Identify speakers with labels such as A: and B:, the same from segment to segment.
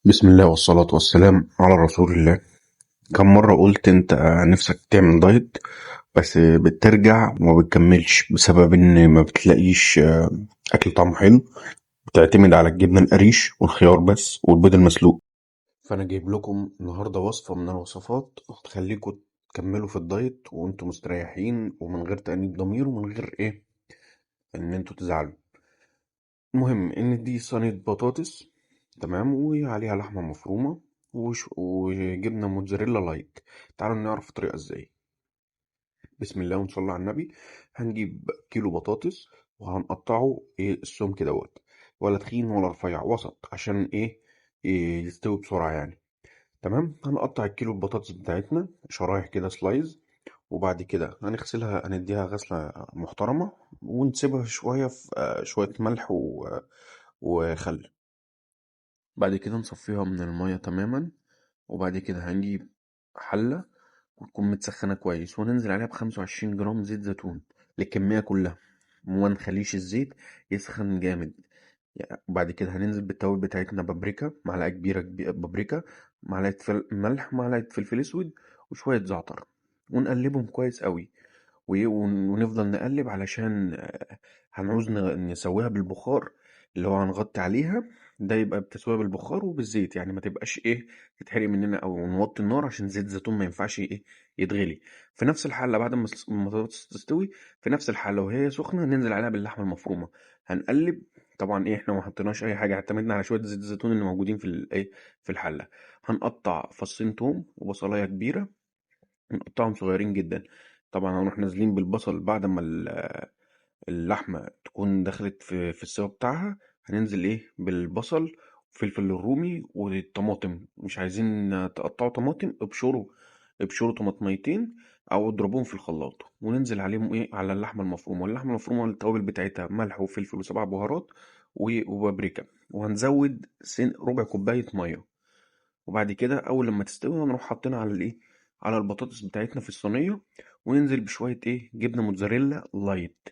A: بسم الله والصلاة والسلام على رسول الله. كم مرة قلت انت نفسك تعمل دايت بس بترجع وما بتكملش بسبب ان ما بتلاقيش اكل طعمه حلو، بتعتمد على الجبنة القريش والخيار بس والبيض المسلوق. فانا جايب لكم النهاردة وصفة من الوصفات هتخليكم تكملوا في الدايت وانتم مستريحين ومن غير تأنيب ضمير ومن غير ايه ان انتوا تزعلوا. المهم ان دي صينية بطاطس، تمام، وعليها لحمة مفرومة وجبنة موتزاريلا لايت. تعالوا نعرف الطريقة ازاي. بسم الله ونصلي على النبي. هنجيب كيلو بطاطس وهنقطعه ايه السمك دوت، ولا تخين ولا رفيع، وسط عشان إيه يستوي بسرعة يعني. تمام، هنقطع الكيلو البطاطس بتاعتنا شرايح كده سلايز، وبعد كده هنغسلها، هنديها غسلة محترمة ونسيبها شوية في شوية ملح وخل. بعد كده نصفيها من المية تماما، وبعد كده هنجيب حلة وتكون متسخنة كويس وننزل عليها ب25 جرام زيت زيتون للكمية كلها، وما نخليش الزيت يسخن جامد. وبعد كده هننزل بالتوابل بتاعتنا: بابريكا، معلقة كبيرة بابريكا، معلقة ملح، معلقة فلفل اسود، وشوية زعتر، ونقلبهم كويس قوي. ونفضل نقلب علشان هنعوز نسويها بالبخار اللي هو هنغطي عليها. ده يبقى بتسويها بالبخار وبالزيت، يعني ما تبقاش تتحرق مننا، او نوطي النار عشان زيت الزيتون ما ينفعش يتغلي. في نفس الحله بعد ما البطاطس تستوي، في نفس الحله وهي سخنه ننزل عليها باللحمه المفرومه. هنقلب. طبعا احنا ما حطيناش اي حاجه، اعتمدنا على شويه زيت الزيتون اللي موجودين في الحله. هنقطع فصين توم وبصلايه كبيره، نقطعهم صغيرين جدا. طبعا هنروح نازلين بالبصل بعد ما اللحمة تكون دخلت في السوا بتاعها. هننزل بالبصل والفلفل الرومي والطماطم. مش عايزين تقطعوا طماطم، ابشروا طماطميتين او اضربوهم في الخلاط، وننزل عليهم على اللحمة المفرومة. واللحمة المفرومة التوابل بتاعتها ملح وفلفل وسبع بهارات وبابريكا، وهنزود ربع كوباية مية. وبعد كده اول لما تستوي هنروح حاطينها على على البطاطس بتاعتنا في الصينيه، وننزل بشويه جبنه موتزاريلا لايت.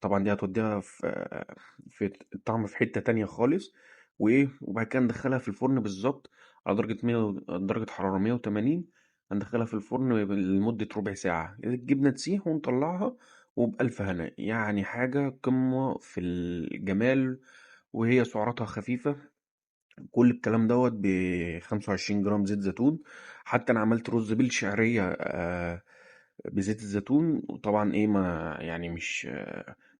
A: طبعا دي هتوديها في الطعم في حته تانية خالص. وبعد كده ندخلها في الفرن بالظبط على درجه حراره 180. هندخلها في الفرن لمده ربع ساعه، الجبنه تسيح ونطلعها. وبألف هنا، يعني حاجة قمة في الجمال، وهي سعراتها خفيفة. كل الكلام دوت ب25 جرام زيت زيتون. حتى انا عملت رز بالشعرية بزيت الزيتون. وطبعا ما يعني مش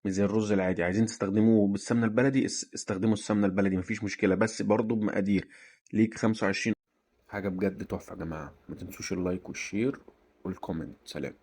A: زي الرز العادي. عايزين تستخدموه بالسمنة البلدي استخدموا السمنة البلدي، مفيش مشكلة، بس برضو بمقادير. ليك 25. حاجة بجد تحفة يا جماعة. ما تنسوش اللايك والشير والكومنت. سلام.